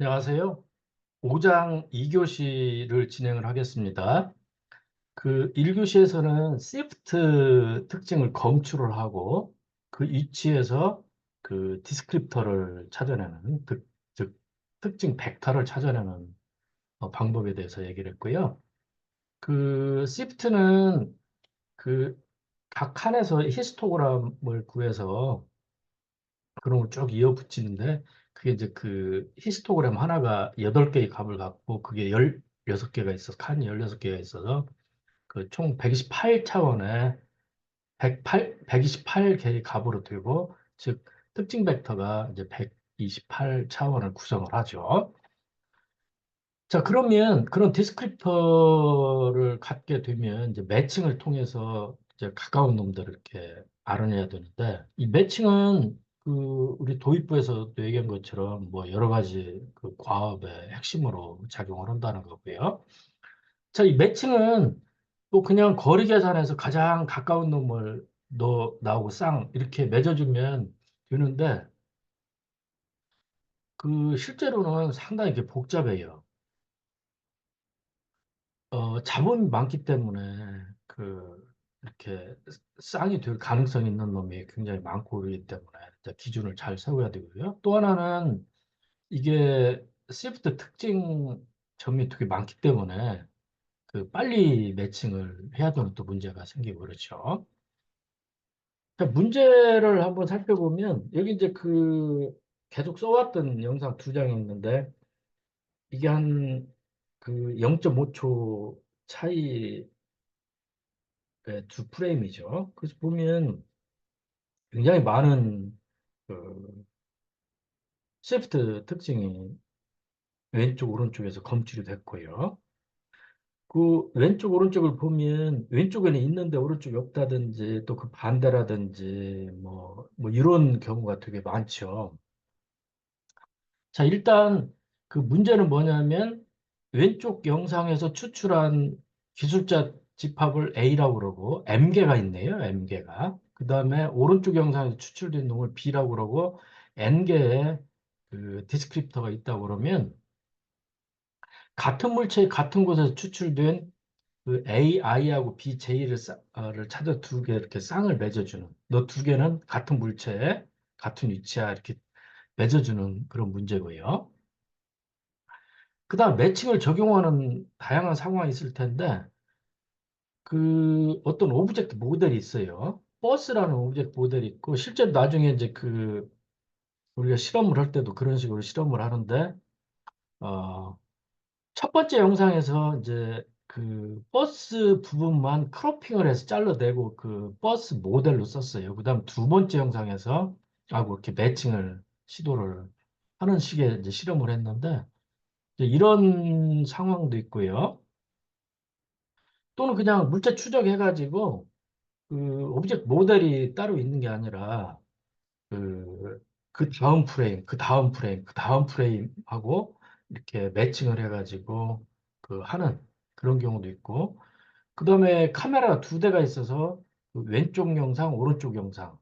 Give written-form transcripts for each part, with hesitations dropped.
안녕하세요. 5장 2교시를 진행을 하겠습니다. 그 1교시에서는 시프트 특징을 검출을 하고 그 위치에서 그 디스크립터를 찾아내는 즉 특징 벡터를 찾아내는 방법에 대해서 얘기를 했고요. 그 시프트는 그 각 칸에서 히스토그램을 구해서 그런 걸 쭉 이어 붙이는데 그게 이제 그 히스토그램 하나가 8개의 값을 갖고 그게 16개가 있어서 칸이 16개가 있어서 그 총 128차원의 128개의 값으로 되고 즉 특징 벡터가 이제 128차원을 구성을 하죠. 자, 그러면 그런 디스크립터를 갖게 되면 이제 매칭을 통해서 이제 가까운 놈들을 이렇게 알아내야 되는데 이 매칭은 그 우리 도입부에서도 얘기한 것처럼 뭐 여러 가지 그 과업의 핵심으로 작용을 한다는 거고요. 자, 이 매칭은 또 그냥 거리 계산해서 가장 가까운 놈을 너 나오고 쌍 이렇게 맺어주면 되는데 그 실제로는 상당히 이게 복잡해요. 자본이 많기 때문에 이렇게 쌍이 될 가능성이 있는 놈이 굉장히 많고 그러기 때문에 이제 기준을 잘 세워야 되고요. 또 하나는 이게 시프트 특징 점이 되게 많기 때문에 그 빨리 매칭을 해야 되는 또 문제가 생기고 그렇죠. 자, 문제를 한번 살펴보면 여기 이제 그 계속 써왔던 영상 2장이 있는데 이게 한 그 0.5초 차이 두 프레임이죠. 그래서 보면 굉장히 많은 그 시프트 특징이 왼쪽, 오른쪽에서 검출이 됐고요. 그 왼쪽, 오른쪽을 보면 왼쪽에는 있는데 오른쪽이 없다든지 또 그 반대라든지 뭐 이런 경우가 되게 많죠. 자, 일단 그 문제는 뭐냐면 왼쪽 영상에서 추출한 기술자 집합을 A라고 그러고 M개가 있네요. M개가. 그 다음에 오른쪽 영상에서 추출된 놈을 B라고 그러고 N개의 그 디스크립터가 있다고 그러면 같은 물체의 같은 곳에서 추출된 그 A, I하고 B, J를 찾아 2개 이렇게 쌍을 맺어주는 너 2개는 같은 물체에 같은 위치야 이렇게 맺어주는 그런 문제고요. 그다음 매칭을 적용하는 다양한 상황이 있을 텐데 그 어떤 오브젝트 모델이 있어요. 버스라는 오브젝트 모델이 있고 실제로 나중에 이제 그 우리가 실험을 할 때도 그런 식으로 실험을 하는데 어, 첫 번째 영상에서 이제 그 버스 부분만 크로핑을 해서 잘라내고 그 버스 모델로 썼어요. 그다음 두 번째 영상에서 하고 이렇게 매칭을 시도를 하는 식의 이제 실험을 했는데 이제 이런 상황도 있고요. 또는 그냥 물체 추적해가지고 그 오브젝트 모델이 따로 있는 게 아니라 그 다음 프레임, 그 다음 프레임, 그 다음 프레임하고 이렇게 매칭을 해가지고 그 하는 그런 경우도 있고 그 다음에 카메라가 2대가 있어서 그 왼쪽 영상, 오른쪽 영상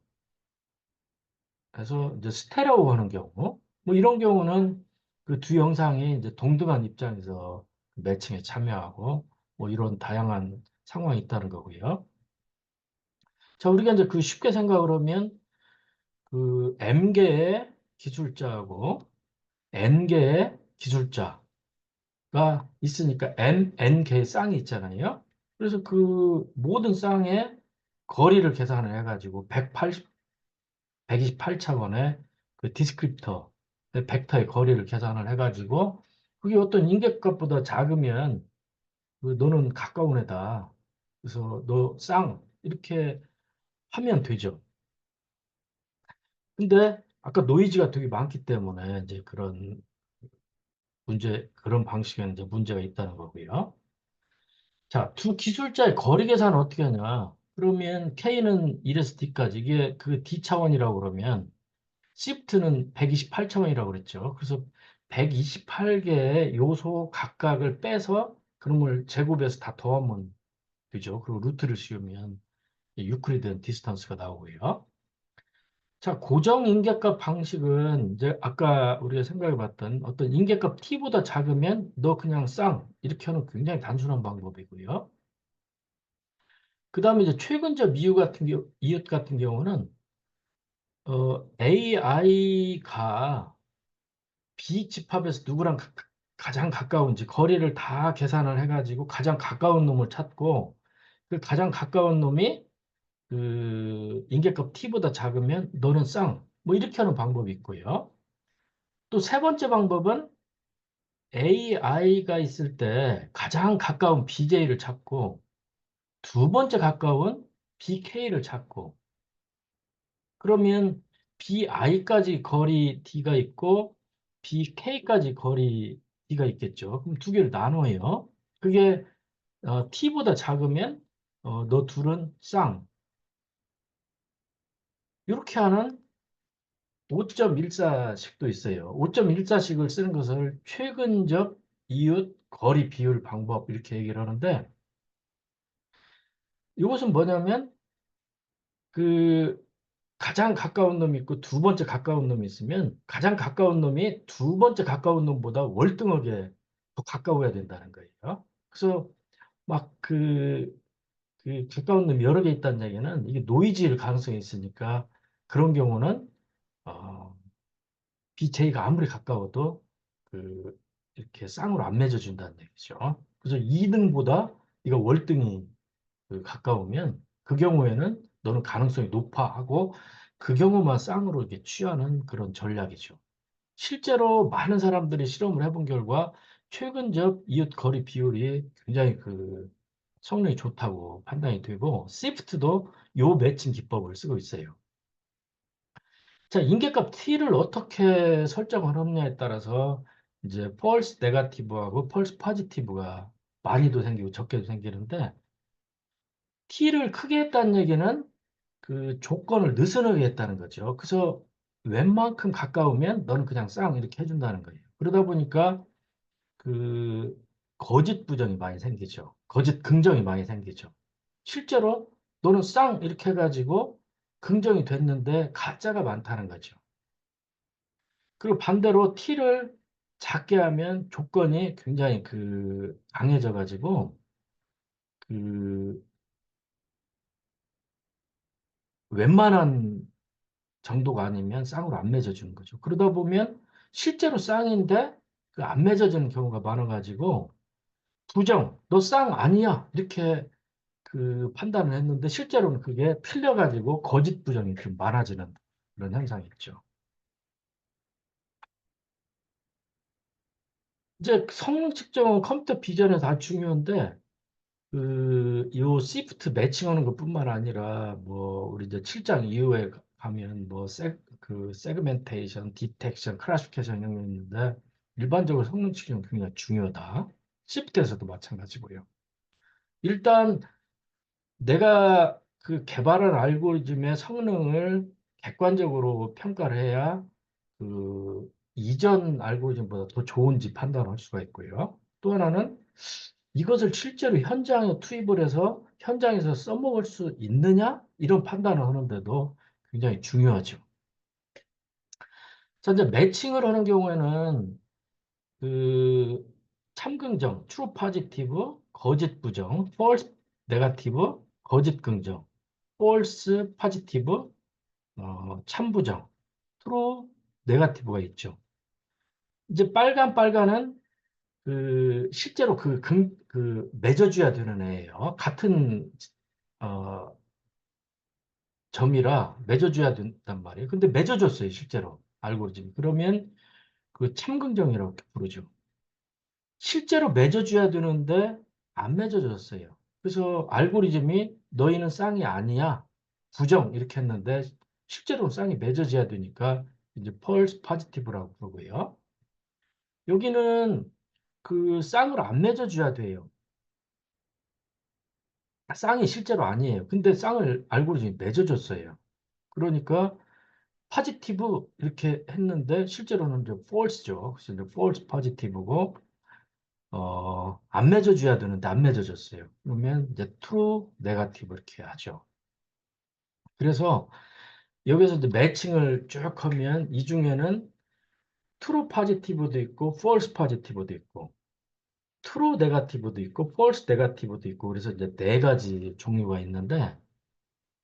해서 이제 스테레오 하는 경우 뭐 이런 경우는 그 두 영상이 이제 동등한 입장에서 매칭에 참여하고 뭐 이런 다양한 상황이 있다는 거고요. 자, 우리가 이제 그 쉽게 생각을 하면 그 M개의 기술자하고 N개의 기술자가 있으니까 N개의 쌍이 있잖아요. 그래서 그 모든 쌍의 거리를 계산을 해가지고 128차원의 그 디스크립터, 벡터의 거리를 계산을 해가지고 그게 어떤 인격값보다 작으면 그 너는 가까운 애다. 그래서 너 쌍 이렇게 하면 되죠. 근데 아까 노이즈가 되게 많기 때문에 이제 그런 방식에 이제 문제가 있다는 거고요. 자, 두 기술자의 거리 계산은 어떻게 하냐? 그러면 K는 1에서 D까지 이게 그 D 차원이라고 그러면 시프트는 128차원이라고 그랬죠. 그래서 128개의 요소 각각을 빼서 그런 걸 제곱해서 다 더하면 되죠. 그리고 루트를 씌우면 유클리드는 디스턴스가 나오고요. 자, 고정 인계값 방식은 이제 아까 우리가 생각해 봤던 어떤 인계값 t보다 작으면 너 그냥 쌍 이렇게 하는 굉장히 단순한 방법이고요. 그 다음에 이제 최근접 이웃 같은 경우는 AI가 비집합에서 누구랑 가장 가까운지 거리를 다 계산을 해가지고 가장 가까운 놈을 찾고 그 가장 가까운 놈이 그 인계값 t보다 작으면 너는 쌍. 뭐 이렇게 하는 방법이 있고요. 또 세 번째 방법은 AI가 있을 때 가장 가까운 BJ를 찾고 두 번째 가까운 BK를 찾고 그러면 BI까지 거리 D가 있고 BK까지 거리 D가 있겠죠. 그럼 두 개를 나눠요. 그게 T보다 작으면 너 둘은 쌍. 이렇게 하는 5.14식도 있어요. 5.14식을 쓰는 것을 최근적 이웃 거리 비율 방법 이렇게 얘기를 하는데 이것은 뭐냐면 그 가장 가까운 놈이 있고 두 번째 가까운 놈이 있으면 가장 가까운 놈이 두 번째 가까운 놈보다 월등하게 더 가까워야 된다는 거예요. 그래서 막 그 가까운 놈이 여러 개 있다는 얘기는 이게 노이즈일 가능성이 있으니까 그런 경우는 어, BJ가 아무리 가까워도 그 이렇게 쌍으로 안 맺어준다는 얘기죠. 그래서 2등보다 이거 월등히 가까우면 그 경우에는 너는 가능성이 높아 하고 그 경우만 쌍으로 이렇게 취하는 그런 전략이죠. 실제로 많은 사람들이 실험을 해본 결과 최근적 이웃 거리 비율이 굉장히 성능이 좋다고 판단이 되고 시프트도 요 매칭 기법을 쓰고 있어요. 자, 인계값 t를 어떻게 설정을 하느냐에 따라서 이제 펄스 네거티브하고 펄스 포지티브가 많이도 생기고 적게도 생기는데 t를 크게 했다는 얘기는 그 조건을 느슨하게 했다는 거죠. 그래서 웬만큼 가까우면 너는 그냥 쌍 이렇게 해준다는 거예요. 그러다 보니까 그 거짓 부정이 많이 생기죠. 거짓 긍정이 많이 생기죠. 실제로 너는 쌍 이렇게 해가지고 긍정이 됐는데 가짜가 많다는 거죠. 그리고 반대로 t를 작게 하면 조건이 굉장히 강해져 가지고 그 웬만한 정도가 아니면 쌍으로 안 맺어주는 거죠. 그러다 보면 실제로 쌍인데 그 안 맺어지는 경우가 많아가지고 부정, 너 쌍 아니야 이렇게 판단을 했는데 실제로는 그게 틀려가지고 거짓 부정이 좀 많아지는 그런 현상이 있죠. 이제 성능 측정은 컴퓨터 비전에 다 중요한데 요 시프트 매칭하는 것뿐만 아니라 우리 이제 7장 이후에 가면 세그멘테이션, 디텍션, 클래시피케이션 이런 게 있는데 일반적으로 성능 측정이 굉장히 중요하다. 시프트에서도 마찬가지고요. 일단 내가 개발한 알고리즘의 성능을 객관적으로 평가를 해야 이전 알고리즘보다 더 좋은지 판단할 수가 있고요. 또 하나는 이것을 실제로 현장에 투입을 해서 현장에서 써먹을 수 있느냐? 이런 판단을 하는데도 굉장히 중요하죠. 자, 이제 매칭을 하는 경우에는 그 참긍정, true positive, 거짓 부정, false negative, 거짓 긍정, false positive, 참부정, true negative가 있죠. 이제 빨간은 실제로 맺어줘야 되는 애예요. 같은 어, 점이라 맺어줘야 된단 말이에요. 근데 맺어줬어요, 실제로 알고리즘이. 그러면 참긍정이라고 부르죠. 실제로 맺어줘야 되는데 안 맺어줬어요. 그래서 알고리즘이 너희는 쌍이 아니야. 부정 이렇게 했는데 실제로 쌍이 맺어져야 되니까 이제 펄스 포지티브라고 부르고요. 여기는 쌍을 안 맺어줘야 돼요. 쌍이 실제로 아니에요. 근데 쌍을 알고리즘이 맺어줬어요. 그러니까 포지티브 이렇게 했는데 실제로는 이제 false죠. 그래서 이제 false positive고 안 맺어줘야 되는데 안 맺어줬어요. 그러면 이제 true negative 이렇게 하죠. 그래서 여기서 이제 매칭을 쭉 하면 이 중에는 트루 포지티브도 있고 false 포지티브도 있고 트루 네거티브도 있고 false 네거티브도 있고 그래서 이제 네 가지 종류가 있는데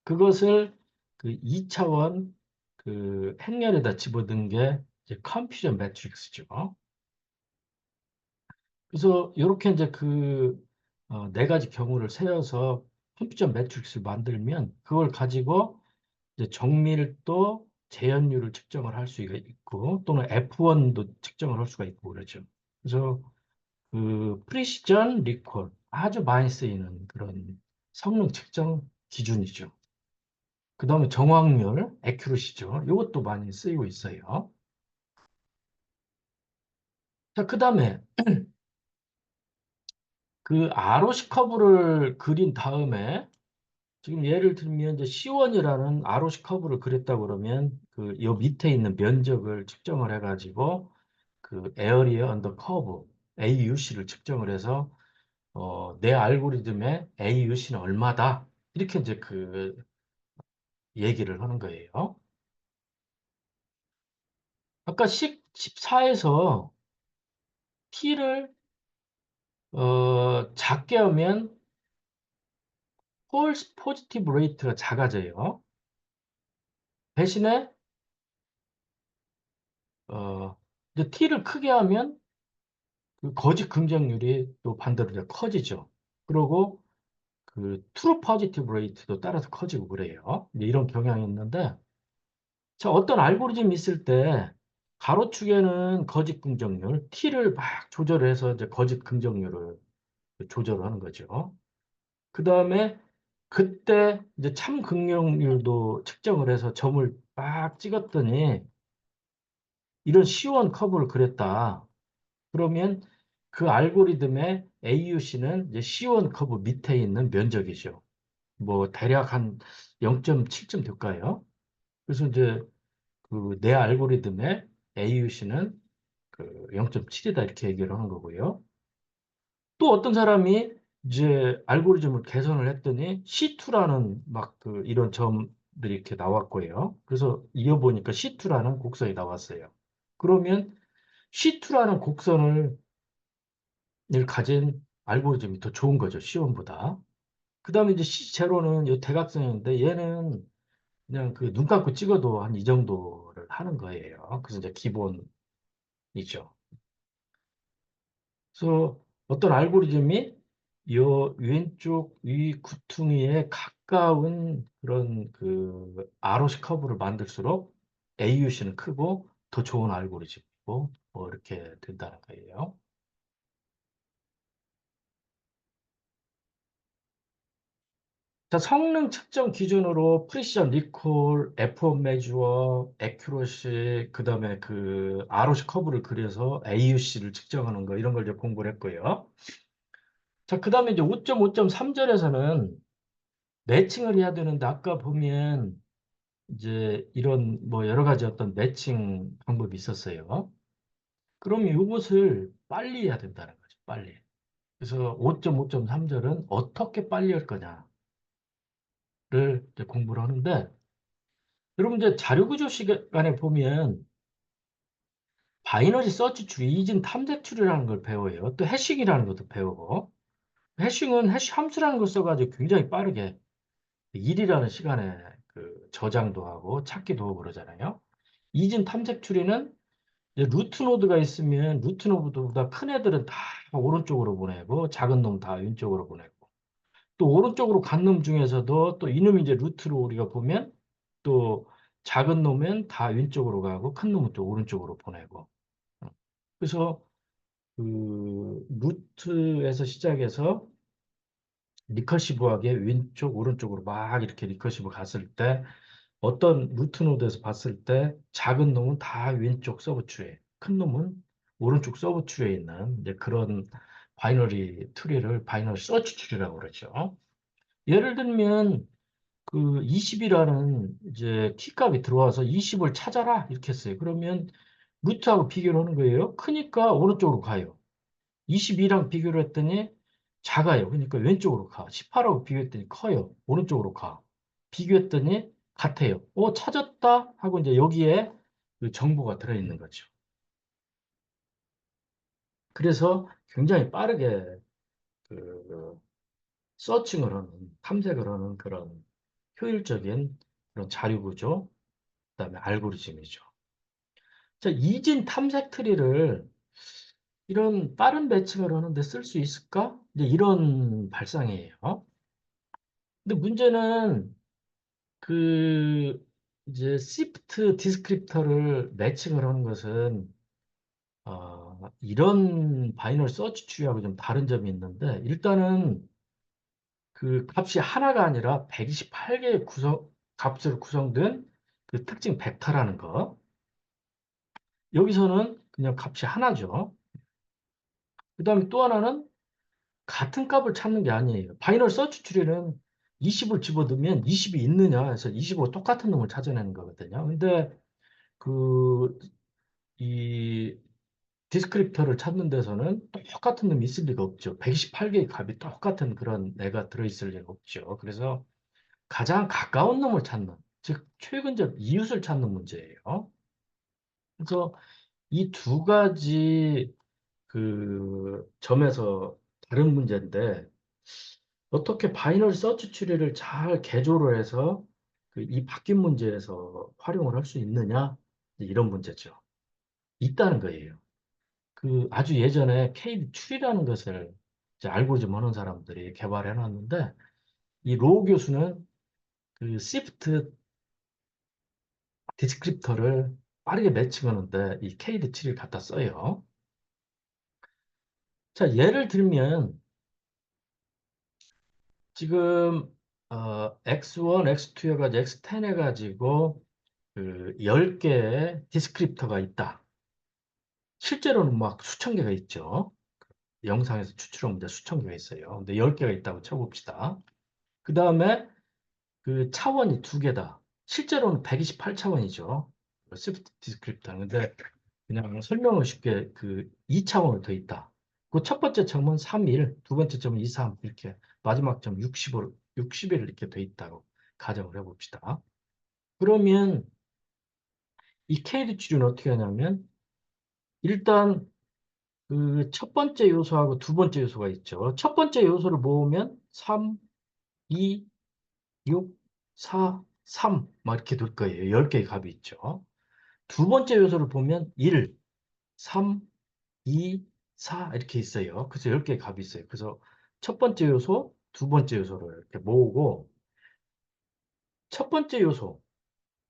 그것을 그 2차원 그 행렬에다 집어넣은 게 이제 컨퓨전 매트릭스죠. 그래서 이렇게 이제 그 네 가지 경우를 세워서 컴퓨전 매트릭스를 만들면 그걸 가지고 이제 정밀도 재현율을 측정을 할 수가 있고 또는 F1도 측정을 할 수가 있고 그러죠. 그래서 그 프리시전 리콜 아주 많이 쓰이는 그런 성능 측정 기준이죠. 그 다음에 정확률, 액큐러시죠. 이것도 많이 쓰이고 있어요. 자, 그 다음에 그 ROC 커브를 그린 다음에 지금 예를 들면 이제 C1이라는 ROC 커브를 그렸다 그러면 그 요 밑에 있는 면적을 측정을 해가지고 그 에어리어 언더 커브 AUC를 측정을 해서 내 알고리즘의 AUC는 얼마다 이렇게 이제 그 얘기를 하는 거예요. 아까 14에서 t를 작게 하면 폴스 포지티브 레이트가 작아져요. 대신에 어, 이제 t를 크게 하면 그 거짓 긍정률이 또 반대로 이제 커지죠. 그리고 그 트루 포지티브 레이트도 따라서 커지고 그래요. 이제 이런 경향이 있는데 자, 어떤 알고리즘이 있을 때 가로축에는 거짓 긍정률, t를 막 조절해서 이제 거짓 긍정률을 조절을 하는 거죠. 그 다음에 그때 이제 참 긍정률도 측정을 해서 점을 막 찍었더니 이런 시원 커브를 그렸다. 그러면 그 알고리즘의 AUC는 이제 시원 커브 밑에 있는 면적이죠. 뭐 대략 한 0.7점 될까요? 그래서 이제 그 내 알고리즘의 AUC는 그 0.7이다 이렇게 얘기를 하는 거고요. 또 어떤 사람이 이제 알고리즘을 개선을 했더니 C2라는 막 그 이런 점들이 이렇게 나왔고요. 그래서 이어보니까 C2라는 곡선이 나왔어요. 그러면 C2라는 곡선을 가진 알고리즘이 더 좋은 거죠. C1보다. 그 다음에 이제 C0는 이 대각선인데 얘는 그냥 그 눈 감고 찍어도 한 이 정도를 하는 거예요. 그래서 이제 기본이죠. 그래서 어떤 알고리즘이 요 왼쪽 위 구퉁이에 가까운 그런 그 ROC 커브를 만들수록 AUC는 크고 더 좋은 알고리즘이고 뭐 이렇게 된다는 거예요. 자, 성능 측정 기준으로 프리시전 리콜, F1 매주어, 애큐러시, 그다음에 그 ROC 커브를 그려서 AUC를 측정하는 거 이런 걸 이제 공부를 했고요. 자, 그다음에 이제 5.5.3절에서는 매칭을 해야 되는데 아까 보면 이제 이런 뭐 여러 가지 어떤 매칭 방법이 있었어요. 그럼 이것을 빨리 해야 된다는 거죠. 빨리. 그래서 5.5.3절은 어떻게 빨리 할 거냐를 이제 공부를 하는데 여러분 이제 자료구조 시간에 보면 바이너리 서치 트리, 이진 탐색 추리라는 걸 배워요. 또 해싱이라는 것도 배우고 해싱은 해시 함수라는 걸 써가지고 굉장히 빠르게 일이라는 시간에 그 저장도 하고 찾기도 하고 그러잖아요. 이진 탐색 추리는 이제 루트 노드가 있으면 루트 노드보다 큰 애들은 다 오른쪽으로 보내고 작은 놈 다 왼쪽으로 보내고 또 오른쪽으로 간 놈 중에서도 또 이놈이 이제 루트로 우리가 보면 또 작은 놈은 다 왼쪽으로 가고 큰 놈은 또 오른쪽으로 보내고 그래서 그 루트에서 시작해서 리커시브하게 왼쪽 오른쪽으로 막 이렇게 리커시브 갔을 때 어떤 루트 노드에서 봤을 때 작은 놈은 다 왼쪽 서브트리에 큰 놈은 오른쪽 서브트리에 있는 이제 그런 바이너리 트리를 바이너리 서치 트리라고 그러죠. 예를 들면 그 20이라는 이제 키값이 들어와서 20을 찾아라 이렇게 했어요. 그러면 루트하고 비교를 하는 거예요. 크니까 오른쪽으로 가요. 22랑 비교를 했더니 작아요. 그러니까 왼쪽으로 가. 18하고 비교했더니 커요. 오른쪽으로 가. 비교했더니 같아요. 찾았다 하고 이제 여기에 그 정보가 들어있는 거죠. 그래서 굉장히 빠르게 그 서칭을 하는, 탐색을 하는 그런 효율적인 그런 자료 구조, 그다음에 알고리즘이죠. 자, 이진 탐색 트리를 이런 빠른 매칭을 하는데 쓸 수 있을까? 이제 이런 발상이에요. 근데 문제는 그 이제 시프트 디스크립터를 매칭을 하는 것은 이런 바이널 서치 트리하고 좀 다른 점이 있는데 일단은 그 값이 하나가 아니라 128개의 값으로 구성된 그 특징 벡터라는 거. 여기서는 그냥 값이 하나죠. 그 다음에 또 하나는 같은 값을 찾는 게 아니에요. 바이널 서치 트리는 20을 집어넣으면 20이 있느냐 해서 20하고 똑같은 놈을 찾아내는 거거든요. 근데 그, 이 디스크립터를 찾는 데서는 똑같은 놈이 있을 리가 없죠. 128개의 값이 똑같은 그런 애가 들어있을 리가 없죠. 그래서 가장 가까운 놈을 찾는, 즉 최근적 이웃을 찾는 문제예요. 그래서 이 두 가지 그 점에서 다른 문제인데 어떻게 바이너리 서치 추리를 잘 개조를 해서 그이 바뀐 문제에서 활용을 할 수 있느냐 이런 문제죠. 있다는 거예요. 그 아주 예전에 KD 추리라는 것을 이제 알고리즘 하는 사람들이 개발해 놨는데 이 로 교수는 그 시프트 디스크립터를 빠르게 매칭하는데 이 KD7을 갖다 써요. 자, 예를 들면 지금 X1, X2 해가지고 X10 해가지고 그 10개의 디스크립터가 있다. 실제로는 막 수천 개가 있죠. 영상에서 추출한 문제 수천 개가 있어요. 근데 10개가 있다고 쳐봅시다. 그 다음에 그 차원이 두 개다. 실제로는 128차원이죠. 스위프트 디스크립터는. 근데 그냥 설명을 쉽게 그 2차원으로 돼 있다. 그 첫 번째 점은 3일, 두 번째 점은 2, 3 이렇게 마지막 점 60일 이렇게 돼 있다고 가정을 해봅시다. 그러면 이 KD 추리는 어떻게 하냐면 일단 그 첫 번째 요소하고 두 번째 요소가 있죠. 첫 번째 요소를 모으면 3, 2, 6, 4, 3, 막 이렇게 될 거예요. 10개의 값이 있죠. 두 번째 요소를 보면 1, 3, 2, 4 이렇게 있어요. 그래서 10개의 값이 있어요. 그래서 첫 번째 요소, 두 번째 요소를 이렇게 모으고 첫 번째 요소,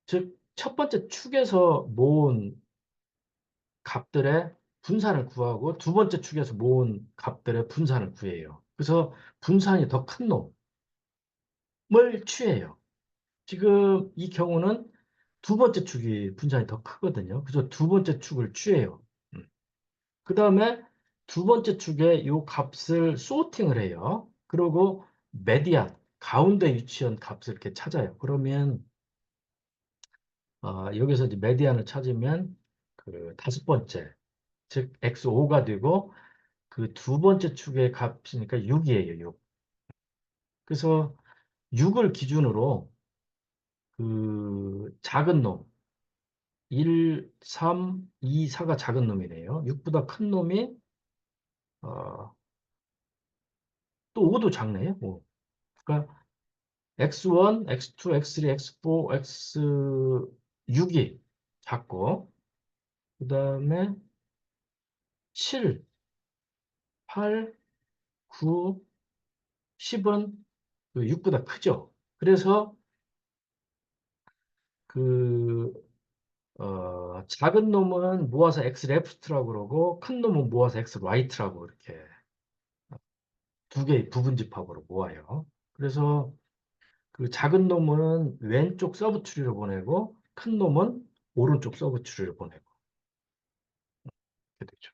즉 첫 번째 축에서 모은 값들의 분산을 구하고 두 번째 축에서 모은 값들의 분산을 구해요. 그래서 분산이 더 큰 놈을 취해요. 지금 이 경우는 두 번째 축이 분산이 더 크거든요. 그래서 두 번째 축을 취해요. 그 다음에 두 번째 축에 이 값을 소팅을 해요. 그리고 메디안, 가운데 위치한 값을 이렇게 찾아요. 그러면 여기서 이제 메디안을 찾으면 그 다섯 번째, 즉 X5가 되고 그 두 번째 축의 값이니까 6이에요, 6. 그래서 6을 기준으로 그 작은 놈, 1, 3, 2, 4가 작은 놈이네요. 6보다 큰 놈이 어, 또 5도 작네요. 5. 그러니까 X1, X2, X3, X4, X6이 작고 그 다음에 7, 8, 9, 10은 그 6보다 크죠. 그래서 그 작은 놈은 모아서 X 레프트라고 그러고 큰 놈은 모아서 X 라이트라고 이렇게 두 개의 부분집합으로 모아요. 그래서 그 작은 놈은 왼쪽 서브 추리를 보내고 큰 놈은 오른쪽 서브 추리를 보내고 이렇게 되죠.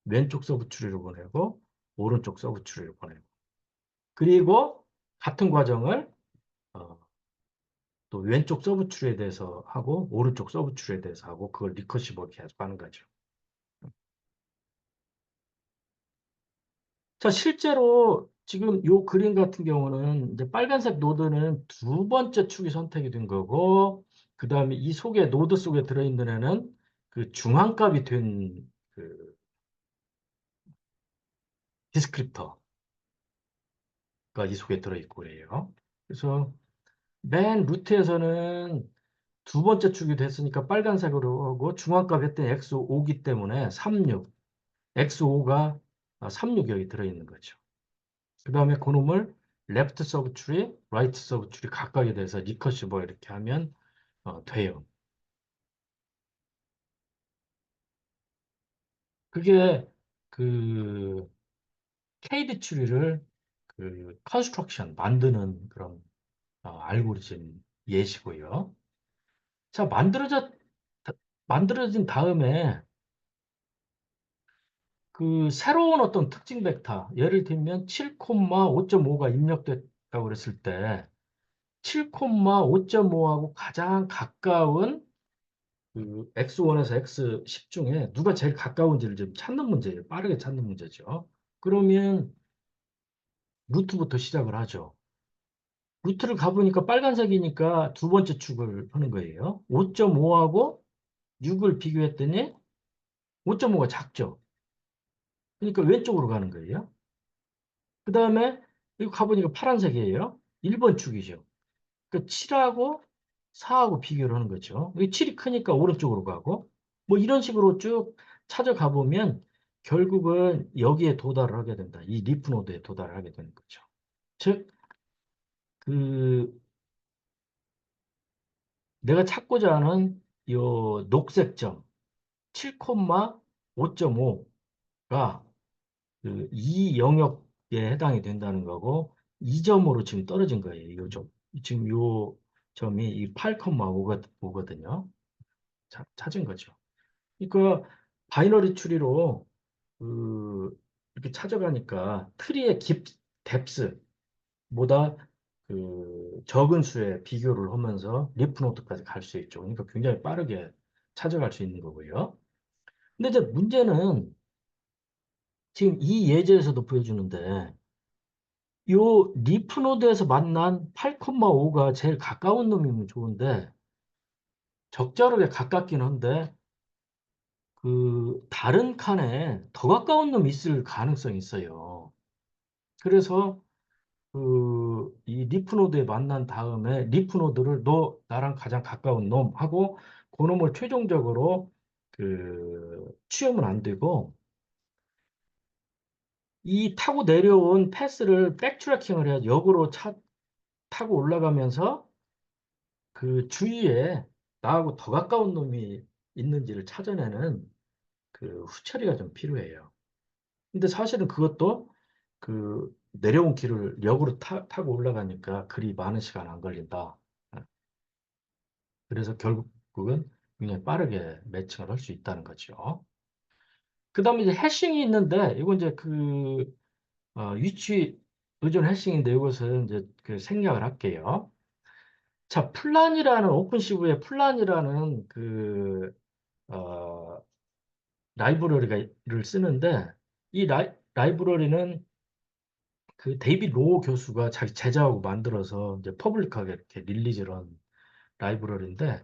왼쪽 서브 추리를 보내고 오른쪽 서브 추리를 보내고 그리고 같은 과정을 어, 또 왼쪽 서브 추리에 대해서 하고 오른쪽 서브 추리에 대해서 하고 그걸 리커시브하게 계속 하는 거죠. 자, 실제로 지금 요 그림 같은 경우는 이제 빨간색 노드는 두 번째 축이 선택이 된 거고, 그 다음에 이 속에, 노드 속에 들어있는 애는 그 중앙값이 된 그 디스크립터가 이 속에 들어있고 그래요. 그래서 맨 루트에서는 두 번째 축이 됐으니까 빨간색으로 하고 중앙값 했더니 X5기 때문에 36, X5가 36 여기 들어있는 거죠. 그 다음에 그놈을 레프트 서브 트리, 라이트 서브 트리 각각에 대해서 리커시버 이렇게 하면 돼요. 그게 그 KD 트리를 그 컨스트럭션 만드는 그런 알고리즘 예시고요. 자, 만들어진 다음에 그 새로운 어떤 특징 벡터, 예를 들면 7,5.5가 입력됐다고 그랬을 때 7,5.5하고 가장 가까운 그 X1에서 X10 중에 누가 제일 가까운지를 좀 찾는 문제예요. 빠르게 찾는 문제죠. 그러면 루트부터 시작을 하죠. 루트를 가보니까 빨간색이니까 두 번째 축을 하는 거예요. 5.5하고 6을 비교했더니 5.5가 작죠. 그러니까 왼쪽으로 가는 거예요. 그 다음에 이거 가보니까 파란색이에요. 1번 축이죠. 그 7하고 4하고 비교를 하는 거죠. 이 7이 크니까 오른쪽으로 가고 뭐 이런 식으로 쭉 찾아가 보면 결국은 여기에 도달을 하게 된다. 이 리프 노드에 도달을 하게 되는 거죠. 즉, 그 내가 찾고자 하는 요 녹색 점 7,5.5가 그 이 영역에 해당이 된다는 거고 이 점으로 지금 떨어진 거예요. 요 점. 지금 요 점이 이 8,5거든요. 찾은 거죠. 그러니까 바이너리 추리로 그 이렇게 찾아가니까 트리의 뎁스보다 그 적은 수에 비교를 하면서 리프 노드까지 갈 수 있죠. 그러니까 굉장히 빠르게 찾아갈 수 있는 거고요. 근데 이제 문제는 지금 이 예제에서도 보여주는데 요 리프 노드에서 만난 8,5가 제일 가까운 놈이면 좋은데 적절하게 가깝긴 한데 그 다른 칸에 더 가까운 놈이 있을 가능성이 있어요. 그래서 그 이 리프 노드에 만난 다음에 리프 노드를 너 나랑 가장 가까운 놈 하고 그 놈을 최종적으로 그 취하면 안 되고 이 타고 내려온 패스를 백트래킹을 해야 역으로 타고 올라가면서 그 주위에 나하고 더 가까운 놈이 있는지를 찾아내는 그 후처리가 좀 필요해요. 근데 사실은 그것도 그 내려온 길을 역으로 타고 올라가니까 그리 많은 시간 안 걸린다. 그래서 결국은 굉장히 빠르게 매칭을 할 수 있다는 거죠. 그 다음에 이제 해싱이 있는데, 이건 이제 그, 위치 의존 해싱인데, 이것은 이제 그 생략을 할게요. 자, 플란이라는, 오픈시브의 플란이라는 그, 어, 라이브러리를 쓰는데, 이 라이브러리는 그 데이빗 로우 교수가 자기 제자하고 만들어서 이제 퍼블릭하게 이렇게 릴리즈를 한 라이브러리인데,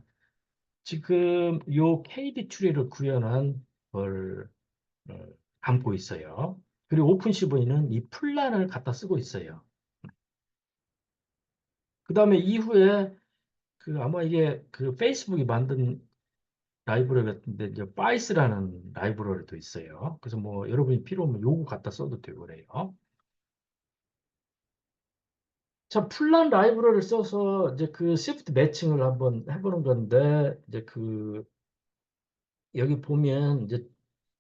지금 요 KD 추리를 구현한 걸 어, 담고 있어요. 그리고 오픈시브이는 이 플란을 갖다 쓰고 있어요. 그 다음에 이후에 그 아마 이게 그 페이스북이 만든 라이브러리 같은데 이제 파이스라는 라이브러리도 있어요. 그래서 뭐 여러분이 필요하면 요거 갖다 써도 되고 그래요. 자, 플란 라이브러리를 써서 이제 그 시프트 매칭을 한번 해보는 건데 이제 그 여기 보면 이제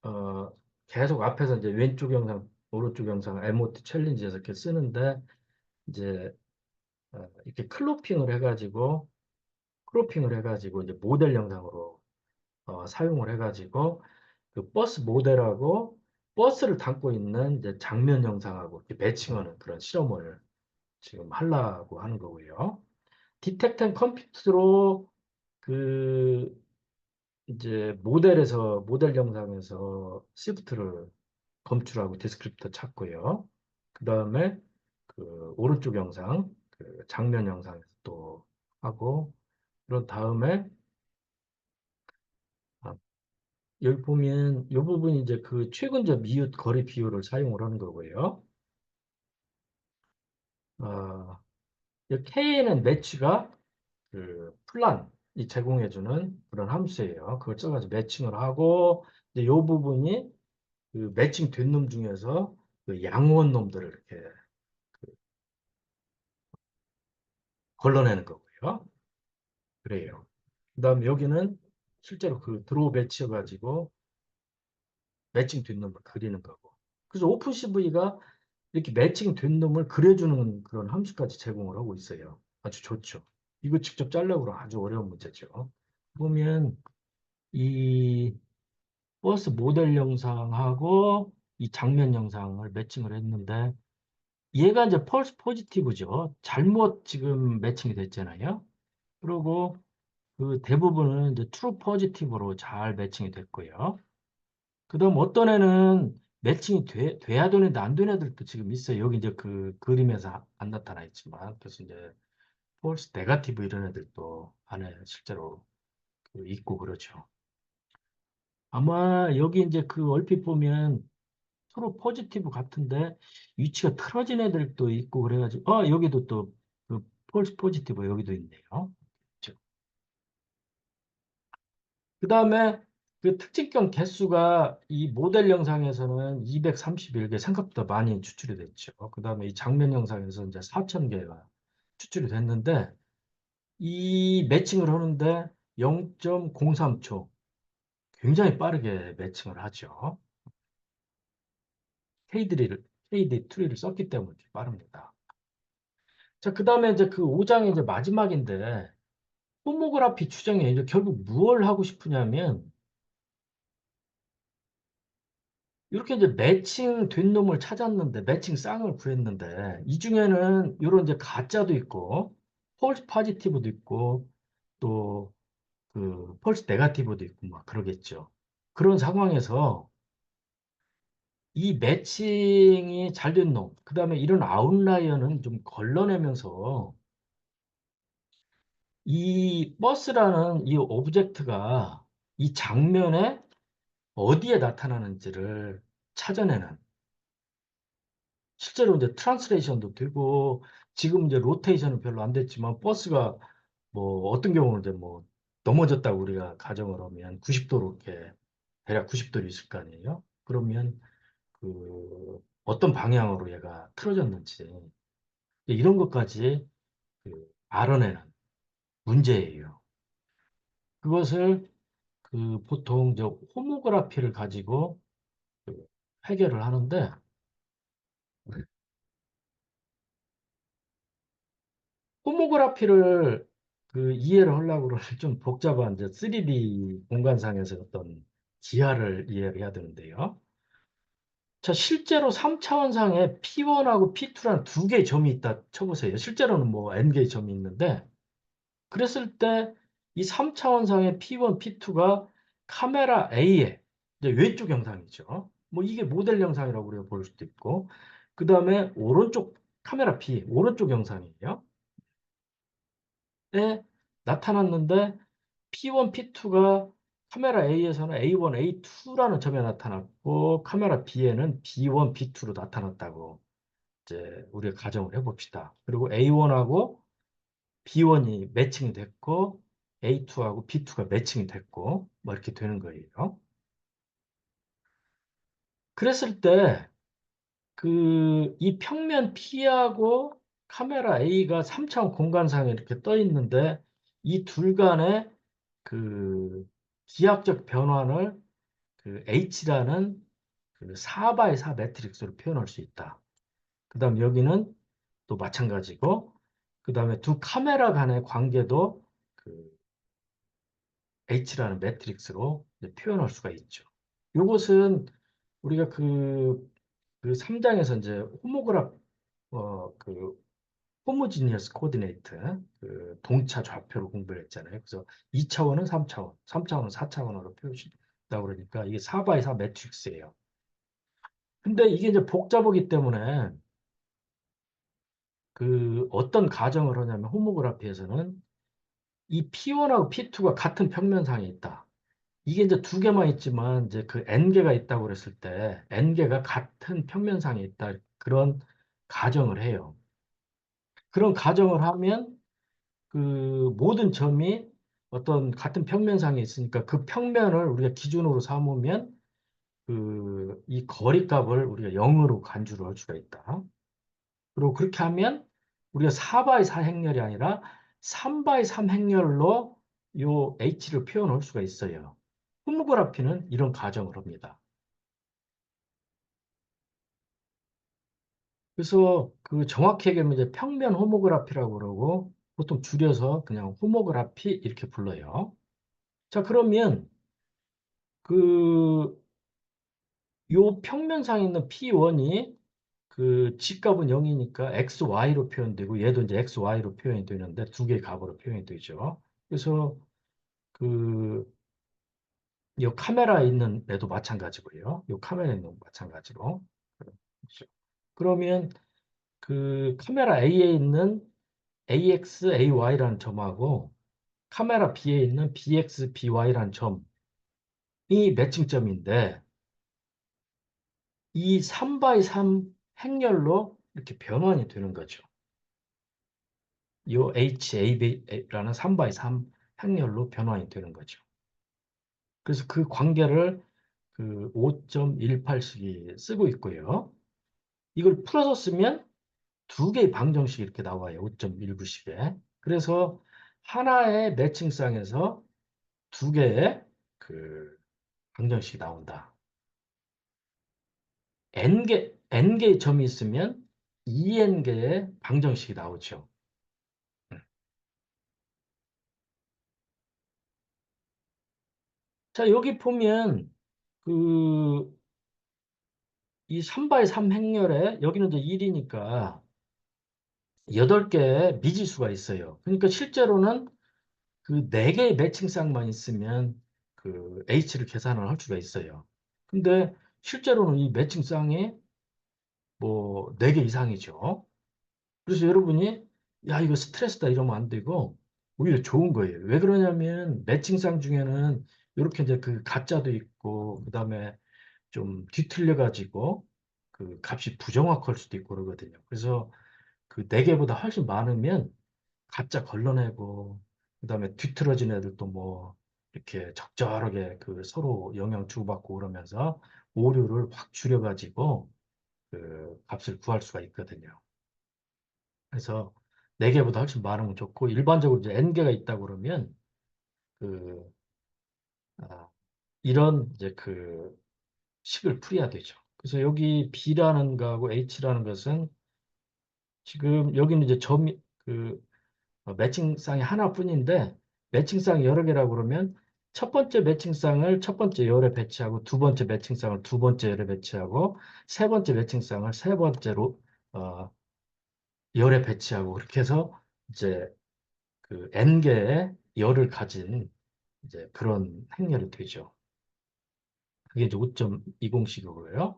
어 계속 앞에서 이제 왼쪽 영상, 오른쪽 영상, 에모티 챌린지에서 이렇게 쓰는데 이제 이렇게 크로핑을 해가지고 이제 모델 영상으로 사용을 해가지고 그 버스 모델하고 버스를 담고 있는 이제 장면 영상하고 이렇게 매칭하는 그런 실험을 지금 하려고 하는 거고요. 디텍트 앤 컴퓨트로 그 이제 모델 영상에서 시프트를 검출하고 디스크립터 찾고요. 그 다음에 그 오른쪽 영상, 그 장면 영상에서 또 하고, 그런 다음에 아, 여기 보면 이 부분이 이제 그 최근접 이웃 거리 비율을 사용을 하는 거고요. 어, 이 K는 매치가 그 플란이 제공해주는 그런 함수예요. 그걸 써가지고 매칭을 하고 이제 이 부분이 그 매칭 된 놈 중에서 그 양원 놈들을 이렇게 걸러내는 거고요. 그래요. 그다음에 여기는 실제로 그 드로우 배치여가지고 매칭 된 놈을 그리는 거고. 그래서 오픈CV가 이렇게 매칭 된 놈을 그려주는 그런 함수까지 제공을 하고 있어요. 아주 좋죠. 이거 직접 짜려고 그러면 아주 어려운 문제죠. 보면 이 버스 모델 영상하고 이 장면 영상을 매칭을 했는데 얘가 이제 펄스 포지티브죠. 잘못 지금 매칭이 됐잖아요. 그리고 그 대부분은 이제 트루 포지티브로 잘 매칭이 됐고요. 그다음 어떤 애는 매칭이 돼야 되는데 안 되는 애들도 지금 있어요. 여기 이제 그 그림에서 안 나타나 있지만 그래서 이제 폴스 네가티브 이런 애들도 안에 실제로 그 있고 그렇죠. 아마 여기 이제 그 얼핏 보면 서로 포지티브 같은데 위치가 틀어진 애들도 있고 그래가지고 여기도 또 그 폴스 포지티브 여기도 있네요. 그 다음에 그 특징경 개수가 이 모델 영상에서는 231개 생각보다 많이 추출이 됐죠. 그 다음에 이 장면 영상에서 이제 4,000개가 추출이 됐는데 이 매칭을 하는데 0.03초 굉장히 빠르게 매칭을 하죠. KD3를, KD3를 썼기 때문에 이렇게 빠릅니다. 자, 그 다음에 이제 그 5장의 이제 마지막인데 호모그라피 추정에 이제 결국 무엇을 하고 싶으냐면 이렇게 이제 매칭 된 놈을 찾았는데, 매칭 쌍을 구했는데, 이 중에는 이런 이제 가짜도 있고, 폴스 파지티브도 있고, 또 그 폴스 네가티브도 있고, 막 그러겠죠. 그런 상황에서 이 매칭이 잘 된 놈, 그 다음에 이런 아웃라이어는 좀 걸러내면서 이 버스라는 이 오브젝트가 이 장면에 어디에 나타나는지를 찾아내는 실제로 이제 트랜스레이션도 되고 지금 이제 로테이션은 별로 안 됐지만 버스가 뭐 어떤 경우는 이제 뭐 넘어졌다고 우리가 가정을 하면 90도로 이렇게 대략 90도로 있을 거 아니에요? 그러면 그 어떤 방향으로 얘가 틀어졌는지 이런 것까지 그 알아내는 문제예요. 그것을 그 보통 저 호모그라피를 가지고 그 해결을 하는데 호모그라피를 그 이해를 하려고 그러면 좀 복잡한 이제 3D 공간상에서 어떤 기하를 이해를 해야 되는데요. 자, 실제로 3차원상에 P1하고 P2라는 두 개의 점이 있다 쳐보세요. 실제로는 뭐 N 개의 점이 있는데, 그랬을 때 이 3차원상의 P1, P2가 카메라 A의 이제 왼쪽 영상이죠. 뭐 이게 모델 영상이라고 우리가 볼 수도 있고, 그 다음에 오른쪽 카메라 B, 오른쪽 영상이에요. 에 나타났는데 P1, P2가 카메라 A에서는 A1, A2라는 점에 나타났고 카메라 B에는 B1, B2로 나타났다고 이제 우리가 가정을 해봅시다. 그리고 A1하고 B1이 매칭이 됐고 A2하고 B2가 매칭이 됐고 뭐 이렇게 되는 거예요. 그랬을 때 그 이 평면 P하고 카메라 A가 3차원 공간상에 이렇게 떠 있는데 이 둘 간의 그 기하학적 변환을 그 H라는 그 4바이 4 매트릭스로 표현할 수 있다. 그 다음 여기는 또 마찬가지고 그 다음에 두 카메라 간의 관계도 그 H라는 매트릭스로 이제 표현할 수가 있죠. 이것은 우리가 그 3장에서 이제 그 호모지니어스 코디네이트, 그 동차 좌표를 공부를 했잖아요. 그래서 2차원은 3차원, 3차원은 4차원으로 표시다 그러니까 이게 4바이 4 매트릭스예요. 근데 이게 이제 복잡하기 때문에 그 어떤 가정을 하냐면 호모그라피에서는 이 P1하고 P2가 같은 평면상에 있다. 이게 이제 두 개만 있지만 이제 그 N개가 있다고 그랬을 때 N개가 같은 평면상에 있다. 그런 가정을 해요. 그런 가정을 하면 그 모든 점이 어떤 같은 평면상에 있으니까 그 평면을 우리가 기준으로 삼으면 그 이 거리값을 우리가 0으로 간주를 할 수가 있다. 그리고 그렇게 하면 우리가 4바이 4 행렬이 아니라 3바이 3 행렬로 요 H를 표현할 수가 있어요. 호모그라피는 이런 가정을 합니다. 그래서 그 정확히 얘기하면 이제 평면 호모그라피라고 그러고 보통 줄여서 그냥 호모그라피 이렇게 불러요. 자, 그러면 그 요 평면상에 있는 P1이 그 G값은 0이니까 XY로 표현되고 얘도 이제 XY로 표현이 되는데 두 개의 값으로 표현이 되죠. 그래서 그 이 카메라에 있는 애도 마찬가지고요. 이 카메라에 있는 것도 마찬가지로. 그렇죠. 그러면 그 카메라 A에 있는 AX, AY라는 점하고 카메라 B에 있는 BX, BY라는 점이 매칭점인데 이 3바이 3 행렬로 이렇게 변환이 되는 거죠. 이 HAB라는 3바이 3 행렬로 변환이 되는 거죠. 그래서 그 관계를 그 5.18씩이 쓰고 있고요. 이걸 풀어서 쓰면 두 개의 방정식이 이렇게 나와요. 5.19씩에. 그래서 하나의 매칭쌍에서 두 개의 그 방정식이 나온다. n개의 점이 있으면 2n개의 방정식이 나오죠. 자, 여기 보면 그 이 3바의 3 행렬에 여기는 이제 1이니까 8개의 미지수가 있어요. 그러니까 실제로는 그 4개의 매칭쌍만 있으면 그 H를 계산을 할 수가 있어요. 근데 실제로는 이 매칭쌍이 뭐 4개 이상이죠. 그래서 여러분이 야, 이거 스트레스다 이러면 안 되고 오히려 좋은 거예요. 왜 그러냐면 매칭쌍 중에는 이렇게 이제 그 가짜도 있고 그다음에 좀 뒤틀려 가지고 그 값이 부정확할 수도 있고 그러거든요. 그래서 그 4개보다 훨씬 많으면 가짜 걸러내고 그다음에 뒤틀어진 애들도 뭐 이렇게 적절하게 그 서로 영향 주고받고 그러면서 오류를 확 줄여가지고 그 값을 구할 수가 있거든요. 그래서 4개보다 훨씬 많으면 좋고 일반적으로 이제 N개가 있다고 그러면 그 아, 이런 이제 그 식을 풀어야 되죠. 그래서 여기 B라는 거하고 H라는 것은 지금 여기는 이제 점이 그 매칭쌍이 하나뿐인데 매칭쌍이 여러 개라고 그러면 첫 번째 매칭쌍을 첫 번째 열에 배치하고 두 번째 매칭쌍을 두 번째 열에 배치하고 세 번째 매칭쌍을 세 번째로 어, 열에 배치하고 그렇게 해서 이제 그 n개의 열을 가진 이제 그런 행렬이 되죠. 그게 이제 5.20식이고요.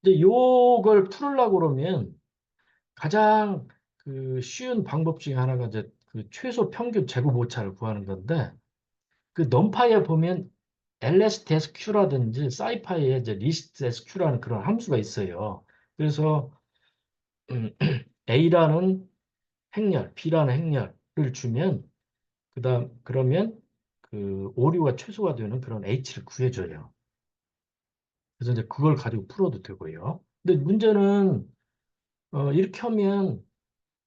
이제 요걸 풀으려고 그러면 가장 그 쉬운 방법 중에 하나가 이제 그 최소 평균 제곱 오차를 구하는 건데 그 넘파이에 보면 lstsq라든지 사이파이에 이제 listsq라는 그런 함수가 있어요. 그래서 A라는 행렬, B라는 행렬을 주면 그러면 그 오류가 최소화 되는 그런 H를 구해줘요. 그래서 이제 그걸 가지고 풀어도 되고요. 근데 문제는 이렇게 하면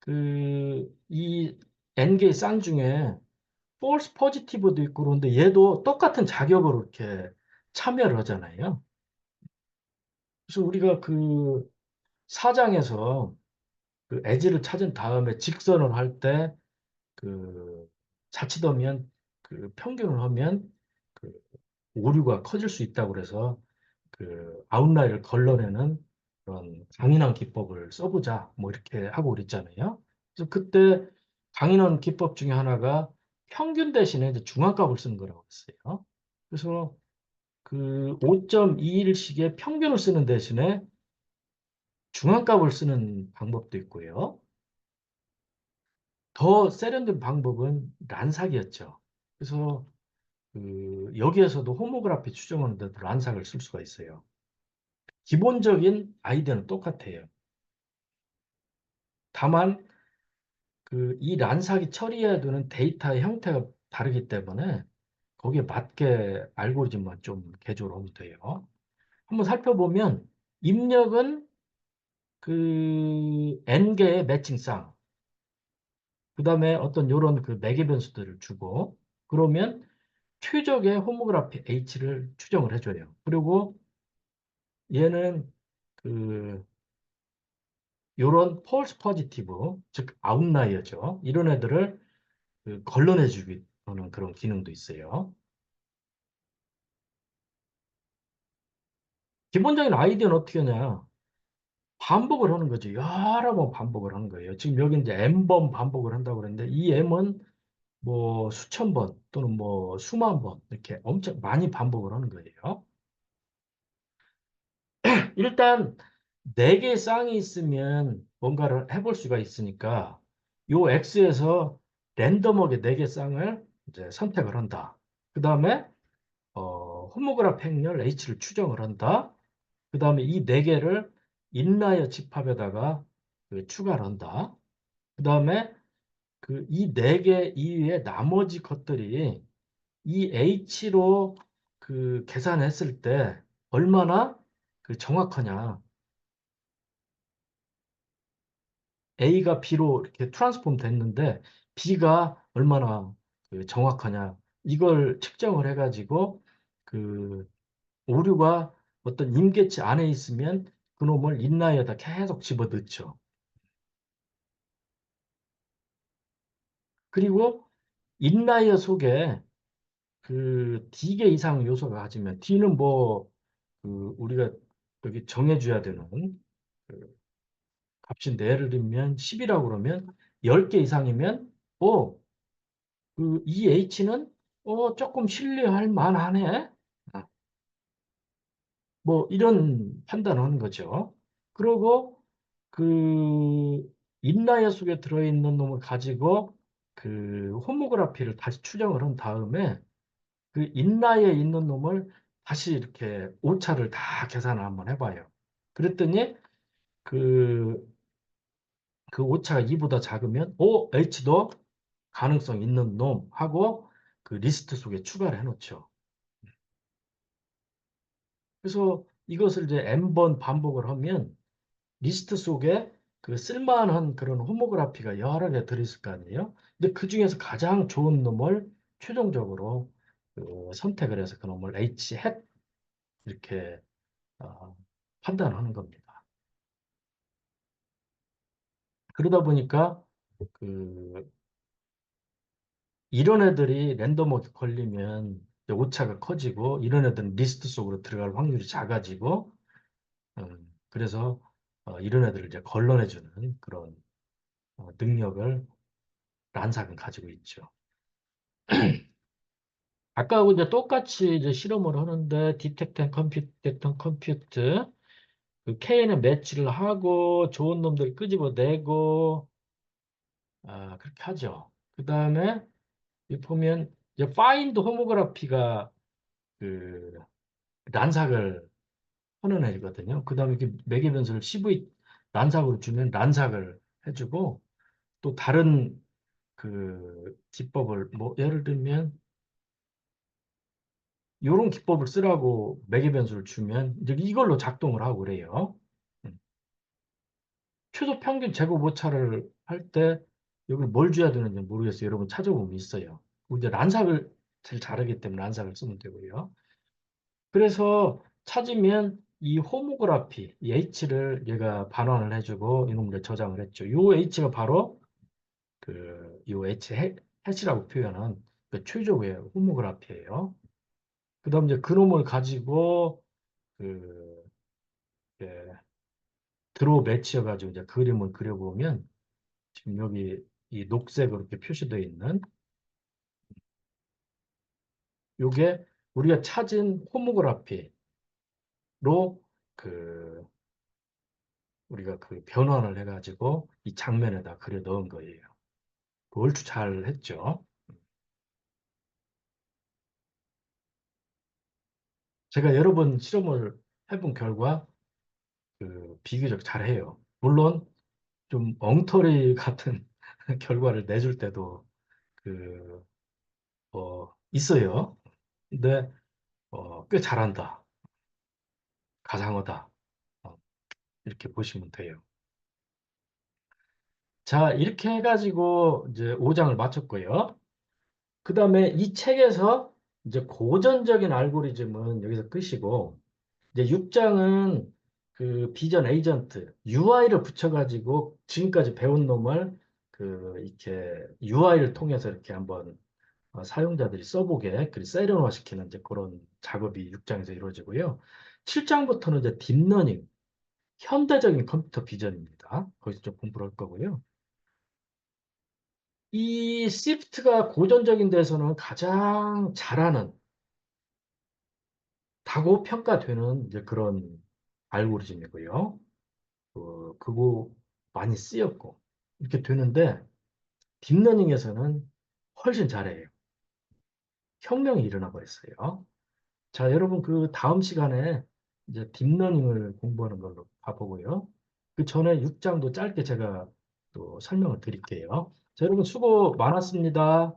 그 이 n개의 쌍 중에 false positive도 있고 그런데 얘도 똑같은 자격으로 이렇게 참여를 하잖아요. 그래서 우리가 그 사장에서 그 에지를 찾은 다음에 직선을 할 때 그 자칫하면 그 평균을 하면 그 오류가 커질 수 있다고 그래서 그 아웃라이어를 걸러내는 그런 강인한 기법을 써보자 뭐 이렇게 하고 그랬잖아요. 그래서 그때 강인한 기법 중에 하나가 평균 대신에 이제 중앙값을 쓰는 거라고 했어요. 그래서 그 5.21식의 평균을 쓰는 대신에 중앙값을 쓰는 방법도 있고요. 더 세련된 방법은 란삭이었죠. 그래서 여기에서도 호모그라피 추정하는데도 란삭을 쓸 수가 있어요. 기본적인 아이디어는 똑같아요. 다만 이 란삭이 처리해야 되는 데이터의 형태가 다르기 때문에 거기에 맞게 알고리즘만 좀 개조를 하면 돼요. 한번 살펴보면 입력은 n개의 매칭 쌍, 그 다음에 어떤 요런 매개 변수들을 주고 그러면 최적의 호모그라피 H를 추정을 해줘요. 그리고 얘는 그 요런 폴스 포지티브, 즉 아웃라이어죠. 이런 애들을 걸러내주기 하는 그런 기능도 있어요. 기본적인 아이디어는 어떻게 하냐? 반복을 하는 거죠. 여러 번 반복을 하는 거예요. 지금 여기 이제 M번 반복을 한다고 그러는데 이 M은 뭐 수천 번 또는 뭐 수만 번 이렇게 엄청 많이 반복을 하는 거예요. 일단 네 개의 쌍이 있으면 뭔가를 해볼 수가 있으니까 요 X에서 랜덤하게 네 개 쌍을 이제 선택을 한다. 그 다음에 호모그라피 행렬 H를 추정을 한다. 그 다음에 이 네 개를 인라이어 집합에다가 추가를 한다. 그 다음에 이 네 개 이외에 나머지 것들이 이 H로 계산했을 때 얼마나 정확하냐. A가 B로 이렇게 트랜스폼 됐는데 B가 얼마나 정확하냐. 이걸 측정을 해가지고 그 오류가 어떤 임계치 안에 있으면 그놈을 인라이어에다 계속 집어넣죠. 그리고 인라이어 속에 D개 이상 요소가 가지면 D는 뭐 우리가 여기 정해줘야 되는 그 값인데 예를 들면 10이라고 그러면 10개 이상이면 이 H는 조금 신뢰할 만하네. 아, 뭐 이런 판단을 하는 거죠. 그리고 그 인라이어 속에 들어있는 놈을 가지고 호모그라피를 다시 추정을 한 다음에 인라이어에 있는 놈을 다시 이렇게 오차를 다 계산을 한번 해봐요. 그랬더니 그, 그 오차가 2보다 작으면 H도 가능성 있는 놈 하고 리스트 속에 추가를 해놓죠. 그래서 이것을 이제 N번 반복을 하면 리스트 속에 쓸만한 그런 호모그라피가 여러 개 들어있을 거 아니에요? 근데 그 중에서 가장 좋은 놈을 최종적으로 선택을 해서 그 놈을 H hat 이렇게 어, 판단하는 겁니다. 그러다 보니까 그 이런 애들이 랜덤하게 걸리면 이제 오차가 커지고 이런 애들은 리스트 속으로 들어갈 확률이 작아지고 그래서 이런 애들을 이제 걸러내주는 그런 능력을 란삭은 가지고 있죠. 아까하고 이제 똑같이 이제 실험을 하는데 디텍트 앤 컴퓨트 K는 매치를 하고 좋은 놈들 끄집어내고 그렇게 하죠. 그 다음에 보면 이제 파인드 호모그라피가 그 란삭을 하는 애거든요. 그 다음에 이렇게 매개 변수를 CV 란삭으로 주면 란삭을 해주고 또 다른 기법을 뭐 예를 들면 이런 기법을 쓰라고 매개 변수를 주면 이제 이걸로 작동을 하고 그래요. 음. 최소 평균 제곱 오차를 할 때 여기 뭘 줘야 되는지 모르겠어요. 여러분 찾아보면 있어요. 이제 란삭을 제일 잘하기 때문에 란삭을 쓰면 되고요. 그래서 찾으면 이 호모그라피, 이 H를 얘가 반환을 해주고 이놈을 저장을 했죠. 이 H가 바로 이 H 해시라고 표현한 최적의 호모그라피예요. 그다음 이제 그놈을 가지고 그 예, 드로우 매치해가지고 이제 그림을 그려보면 지금 여기 이 녹색으로 이렇게 표시되어 있는 요게 우리가 찾은 호모그라피로 그 우리가 변환을 해가지고 이 장면에다 그려 넣은 거예요. 얼추 잘 했죠. 제가 여러 번 실험을 해본 결과 비교적 잘해요. 물론 좀 엉터리 같은 결과를 내줄 때도 그, 있어요. 근데 꽤 잘한다. 가상하다. 어, 이렇게 보시면 돼요. 자, 이렇게 해가지고 이제 5장을 마쳤고요. 그 다음에 이 책에서 이제 고전적인 알고리즘은 여기서 끝이고, 이제 6장은 그 비전 에이전트, UI를 붙여가지고 지금까지 배운 놈을 이렇게 UI를 통해서 이렇게 한번 사용자들이 써보게, 그리고 세련화시키는 이제 그런 작업이 6장에서 이루어지고요. 7장부터는 이제 딥러닝, 현대적인 컴퓨터 비전입니다. 거기서 좀 공부를 할 거고요. 이 시프트가 고전적인 데서는 가장 잘하는 다고 평가되는 이제 그런 알고리즘이고요. 그거 많이 쓰였고 이렇게 되는데 딥러닝에서는 훨씬 잘해요. 혁명이 일어나 버렸어요. 자, 여러분 그 다음 시간에 이제 딥러닝을 공부하는 걸로 가보고요. 그 전에 6장도 짧게 제가 또 설명을 드릴게요. 자, 여러분 수고 많았습니다.